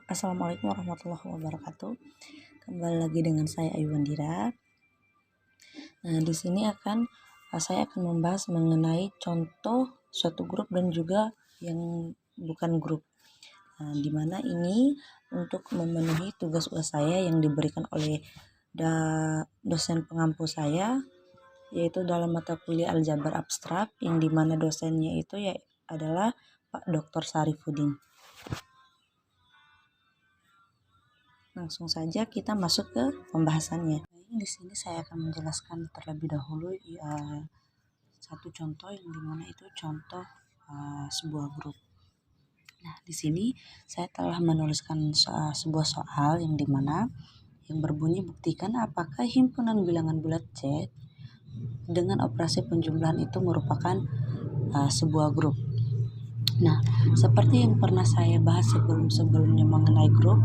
Assalamualaikum warahmatullahi wabarakatuh. Kembali lagi dengan saya Ayu Wandira. Nah, di sini saya akan membahas mengenai contoh suatu grup dan juga yang bukan grup. Nah, di mana ini untuk memenuhi tugas-tugas saya yang diberikan oleh dosen pengampu saya, yaitu dalam mata kuliah Aljabar Abstrak, yang dimana dosennya itu adalah Pak Dr. Sarifudin. Langsung saja kita masuk ke pembahasannya. Di sini saya akan menjelaskan terlebih dahulu satu contoh yang dimana itu contoh sebuah grup. Nah, di sini saya telah menuliskan sebuah soal yang dimana yang berbunyi buktikan apakah himpunan bilangan bulat C dengan operasi penjumlahan itu merupakan sebuah grup. Nah, seperti yang pernah saya bahas sebelumnya mengenai grup,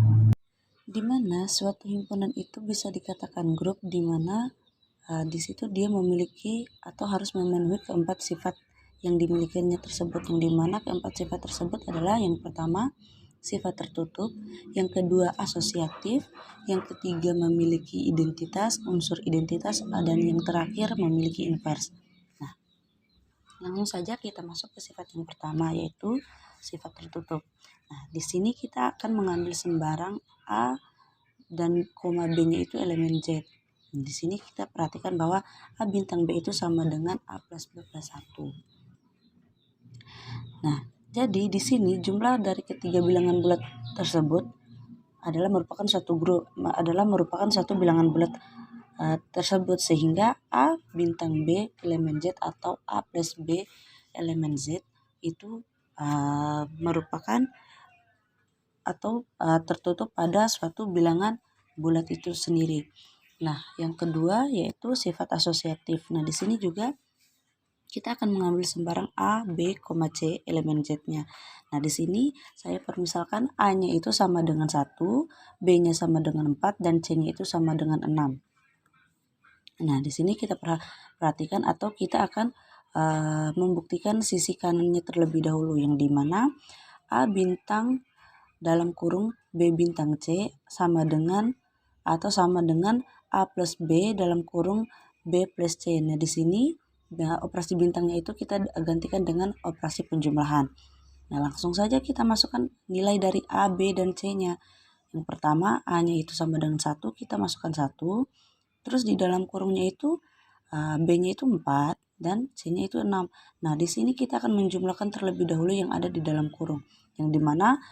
di mana suatu himpunan itu bisa dikatakan grup di mana di situ dia memiliki atau harus memenuhi keempat sifat yang dimilikinya tersebut, yang dimana keempat sifat tersebut adalah yang pertama sifat tertutup, yang kedua asosiatif, yang ketiga memiliki identitas, unsur identitas, dan yang terakhir memiliki invers. Nah, langsung saja kita masuk ke sifat yang pertama, yaitu sifat tertutup. Nah, di sini kita akan mengambil sembarang A dan koma B-nya itu elemen Z. Di sini kita perhatikan bahwa A bintang B itu sama dengan A plus B plus 1. Nah, jadi di sini jumlah dari ketiga bilangan bulat tersebut adalah merupakan satu bilangan bulat tersebut, sehingga A bintang B elemen Z atau A plus B elemen Z itu merupakan atau tertutup pada suatu bilangan bulat itu sendiri. Nah, yang kedua yaitu sifat asosiatif. Nah, di sini juga kita akan mengambil sembarang A, B, C elemen Z-nya. Nah, di sini saya permisalkan A-nya itu sama dengan 1, B-nya sama dengan 4, dan C-nya itu sama dengan 6. Nah, di sini kita perhatikan atau kita akan membuktikan sisi kanannya terlebih dahulu, yang dimana A bintang dalam kurung B bintang C sama dengan A plus B dalam kurung B plus C. Nah, di sini operasi bintangnya itu kita gantikan dengan operasi penjumlahan. Nah, langsung saja kita masukkan nilai dari A, B, dan C-nya. Yang pertama A-nya itu sama dengan 1, kita masukkan 1. Terus di dalam kurungnya itu B-nya itu 4 dan C-nya itu 6. Nah, di sini kita akan menjumlahkan terlebih dahulu yang ada di dalam kurung, yang dimana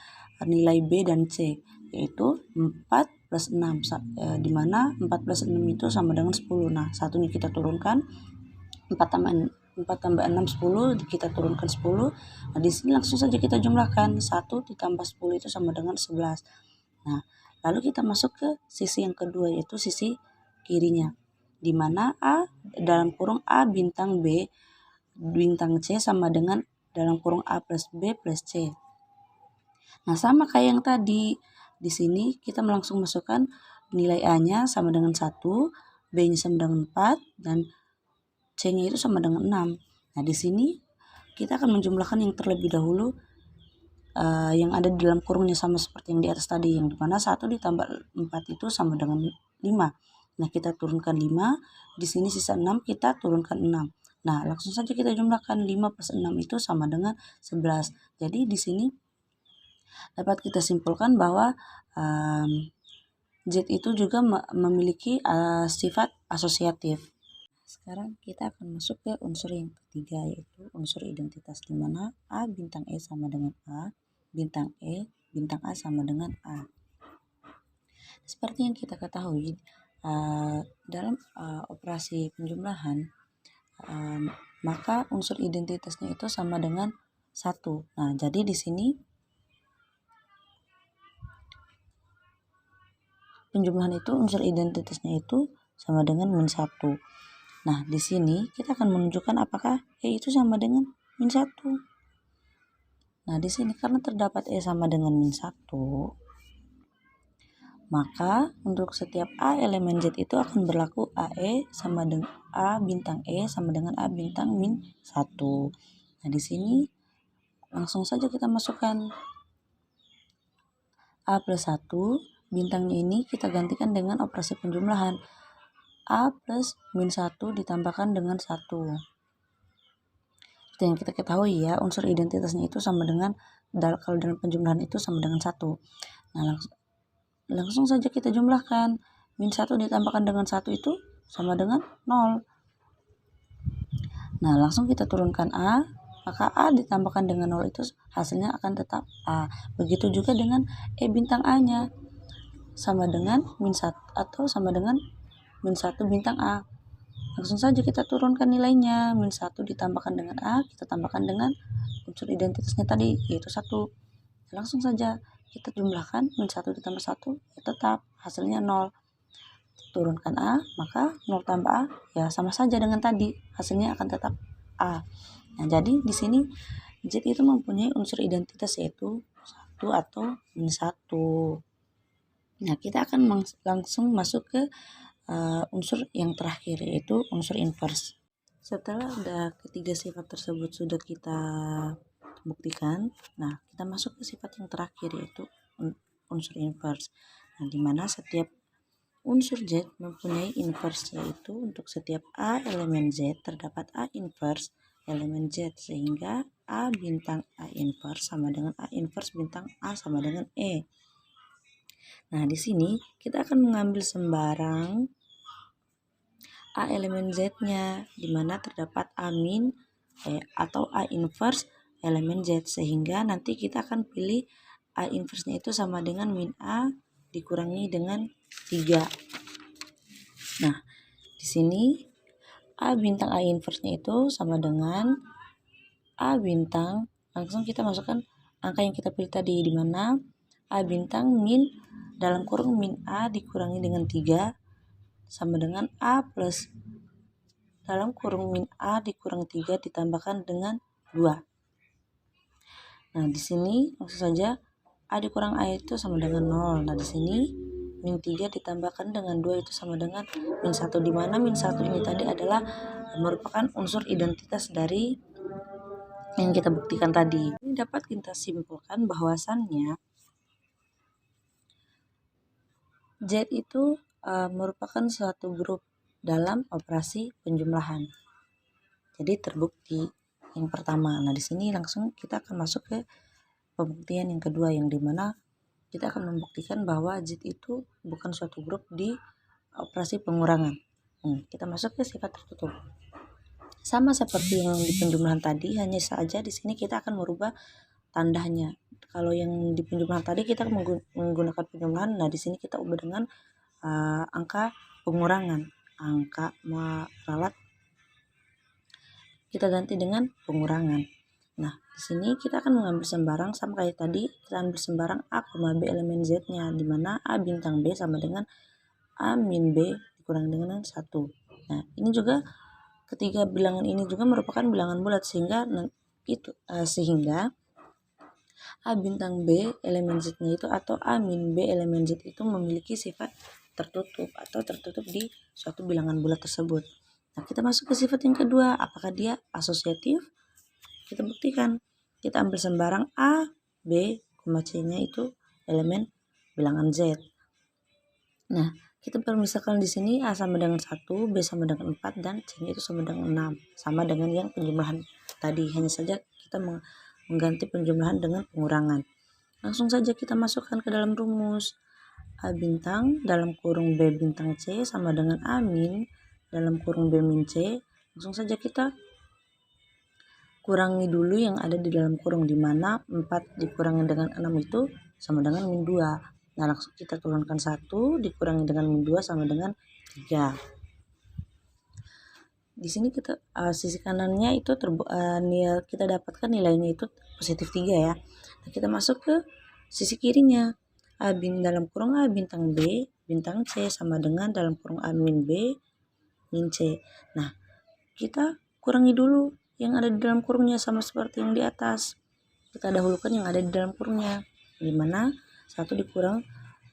nilai B dan C yaitu 4 plus 6, di mana 4 plus 6 itu sama dengan 10. Nah, satunya kita turunkan, 4 tambah 6 10, kita turunkan 10. Nah, di sini langsung saja kita jumlahkan, 1 ditambah 10 itu sama dengan 11. Nah, lalu kita masuk ke sisi yang kedua, yaitu sisi kirinya, di mana A dalam kurung A bintang B bintang C sama dengan dalam kurung A plus B plus C. Nah, sama kayak yang tadi, di sini kita langsung masukkan nilai A-nya sama dengan 1, B-nya sama dengan 4, dan C-nya itu sama dengan 6. Nah, di sini kita akan menjumlahkan yang terlebih dahulu yang ada di dalam kurungnya, sama seperti yang di atas tadi, yang dimana 1 ditambah 4 itu sama dengan 5. Nah, kita turunkan 5, di sini sisa 6, kita turunkan 6. Nah, langsung saja kita jumlahkan, 5 plus 6 itu sama dengan 11. Jadi di sini dapat kita simpulkan bahwa Z itu juga memiliki sifat asosiatif. Sekarang kita akan masuk ke unsur yang ketiga, yaitu unsur identitas, di mana A bintang E sama dengan A, bintang A sama dengan A. Seperti yang kita ketahui, dalam operasi penjumlahan, maka unsur identitasnya itu sama dengan 1. Nah, jadi di sini penjumlahan itu unsur identitasnya itu sama dengan min 1. Nah, di sini kita akan menunjukkan apakah E itu sama dengan min 1. Nah, di sini karena terdapat E sama dengan min 1, maka untuk setiap A elemen Z itu akan berlaku AE sama dengan A bintang E sama dengan A bintang min 1. Nah, di sini langsung saja kita masukkan A plus 1, bintangnya ini kita gantikan dengan operasi penjumlahan. A plus min 1 ditambahkan dengan 1. Seperti yang kita ketahui ya, unsur identitasnya itu sama dengan, kalau dalam penjumlahan itu sama dengan 1. Nah, langsung saja kita jumlahkan. Min 1 ditambahkan dengan 1 itu sama dengan 0. Nah, langsung kita turunkan A, maka A ditambahkan dengan 0 itu hasilnya akan tetap A. Begitu juga dengan E bintang A-nya, sama dengan min 1 atau sama dengan min 1 bintang A. Langsung saja kita turunkan nilainya. Min 1 ditambahkan dengan A, kita tambahkan dengan unsur identitasnya tadi, yaitu 1. Langsung saja kita jumlahkan, min 1 ditambah 1, ya tetap hasilnya 0. Turunkan A, maka 0 tambah A, ya sama saja dengan tadi, hasilnya akan tetap A. Nah, jadi di sini Z itu mempunyai unsur identitas yaitu 1 atau min 1. Nah, kita akan langsung masuk ke unsur yang terakhir, yaitu unsur inverse. Setelah ada ketiga sifat tersebut sudah kita buktikan, nah kita masuk ke sifat yang terakhir, yaitu unsur inverse. Nah, di mana setiap unsur Z mempunyai inverse, yaitu untuk setiap A elemen Z terdapat A inverse elemen Z, sehingga A bintang A inverse sama dengan A inverse bintang A sama dengan E. Nah, di sini kita akan mengambil sembarang A elemen Z-nya, di mana terdapat A min atau A inverse elemen Z, sehingga nanti kita akan pilih A inverse-nya itu sama dengan min A dikurangi dengan 3. Nah, di sini A bintang A inverse-nya itu sama dengan A bintang, langsung kita masukkan angka yang kita pilih tadi, di mana A bintang min dalam kurung min A dikurangi dengan 3 sama dengan A plus dalam kurung min A dikurang 3 ditambahkan dengan 2. Nah, di sini langsung saja A dikurang A itu sama dengan 0. Nah, di sini min 3 ditambahkan dengan 2 itu sama dengan min 1, di mana min 1 ini tadi adalah merupakan unsur identitas dari yang kita buktikan tadi. Ini dapat kita simpulkan bahwasannya Z itu merupakan suatu grup dalam operasi penjumlahan. Jadi terbukti yang pertama. Nah, di sini langsung kita akan masuk ke pembuktian yang kedua, yang dimana kita akan membuktikan bahwa Z itu bukan suatu grup di operasi pengurangan. Kita masuk ke sifat tertutup. Sama seperti yang di penjumlahan tadi, hanya saja di sini kita akan merubah tandanya. Kalau yang di penjumlahan tadi kita menggunakan penjumlahan, nah di sini kita ubah dengan angka pengurangan, angka ralat kita ganti dengan pengurangan. Nah, di sini kita akan mengambil sembarang sama kayak tadi, kita ambil sembarang A, B elemen Z-nya, di mana A bintang B sama dengan A min B dikurang dengan 1. Nah, ini juga ketiga bilangan ini juga merupakan bilangan bulat, sehingga A bintang B elemen Z-nya itu atau A min B elemen Z itu memiliki sifat tertutup atau tertutup di suatu bilangan bulat tersebut. Nah, kita masuk ke sifat yang kedua, apakah dia asosiatif? Kita buktikan. Kita ambil sembarang A, B, C-nya itu elemen bilangan Z. Nah, kita permisalkan di sini A sama dengan 1, B sama dengan 4, dan C-nya itu sama dengan 6. Sama dengan yang penjumlahan tadi, hanya saja kita mengganti penjumlahan dengan pengurangan. Langsung saja kita masukkan ke dalam rumus. A bintang dalam kurung B bintang C sama dengan A min dalam kurung B min C. Langsung saja kita kurangi dulu yang ada di dalam kurung, di mana 4 dikurangi dengan 6 itu sama dengan min 2. Nah, langsung kita turunkan 1 dikurangi dengan min 2 sama dengan 3. Di sini kita sisi kanannya itu kita dapatkan nilainya itu positif 3 ya. Nah, kita masuk ke sisi kirinya. A dalam kurung A bintang B bintang C sama dengan dalam kurung A min B min C. Nah, kita kurangi dulu yang ada di dalam kurungnya sama seperti yang di atas. Kita dahulukan yang ada di dalam kurungnya, di mana 1 dikurang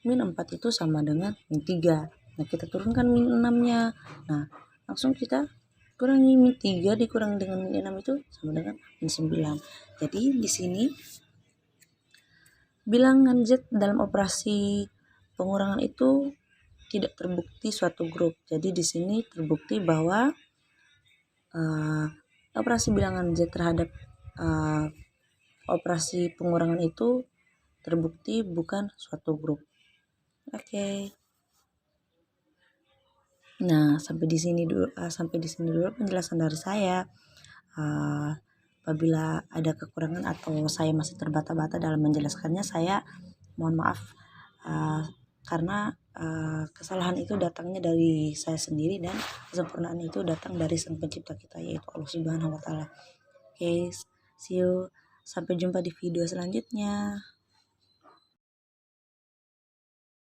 min 4 itu sama dengan min 3. Nah, kita turunkan min 6-nya. Nah, langsung kita kurangi min 3 dikurangi dengan min 6 itu sama dengan min 9. Jadi di sini bilangan Z dalam operasi pengurangan itu tidak terbukti suatu grup. Jadi di sini terbukti bahwa operasi bilangan Z terhadap operasi pengurangan itu terbukti bukan suatu grup. Oke. Nah, sampai di sini dulu penjelasan dari saya. Apabila ada kekurangan atau saya masih terbata-bata dalam menjelaskannya, saya mohon maaf, karena kesalahan itu datangnya dari saya sendiri dan kesempurnaan itu datang dari Sang Pencipta kita, yaitu Allah Subhanahu wa Ta'ala. Oke, see you. Sampai jumpa di video selanjutnya.